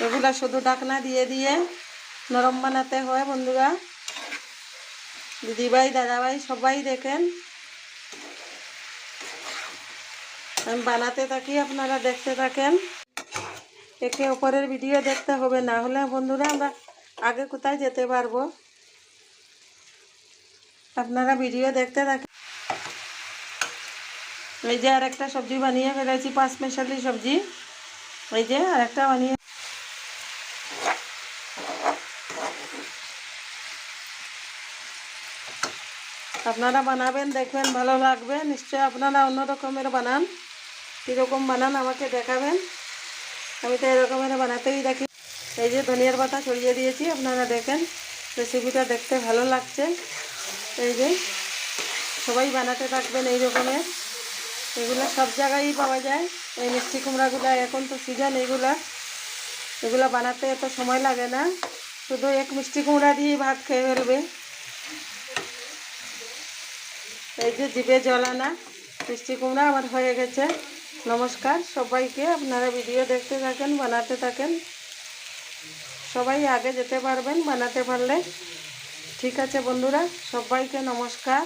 এগুলা শুধু ঢাকনা দিয়ে দিয়ে নরম বানাতে হয় বন্ধুরা। দিদিভাই দাদাভাই সবাই দেখেন, আমি বানাতে থাকি, আপনারা দেখতে থাকেন। একে অপরের ভিডিও দেখতে হবে, না হলে বন্ধুরা আমরা আগে কোথায় যেতে পারবো। আপনারা ভিডিও দেখতে থাকেন। এই যে আরেকটা সবজি বানিয়ে ফেলেছি, পাঁচমিশালি সবজি। এই যে আরেকটা বানিয়ে, আপনারা বানাবেন, দেখবেন ভালো লাগবে। নিশ্চয় আপনারা অন্য রকমের বানান, কীরকম বানান আমাকে দেখাবেন। আমি তো এরকমের বানাতেই দেখি। এই যে ধনিয়ার পাতা ছড়িয়ে দিয়েছি, আপনারা দেখেন। রেসিপিটা দেখতে ভালো লাগছে। এই যে সবাই বানাতে থাকবেন এই রকমের। এগুলো সব জায়গায়ই পাওয়া যায়, এই মিষ্টি কুমড়াগুলো। এখন তো সিজন এগুলা বানাতে এত সময় লাগে না, শুধু এক মিষ্টি কুমড়া দিয়ে ভাত খেয়ে ফেলবে। এই যে জিভে জল আনা মিষ্টি কুমড়া আমার হয়ে গেছে। নমস্কার সবাইকে, আপনারা ভিডিও দেখতে থাকেন, বানাতে থাকেন। সবাই আগে যেতে পারবেন বানাতে পারলে। ঠিক আছে বন্ধুরা, সবাইকে নমস্কার।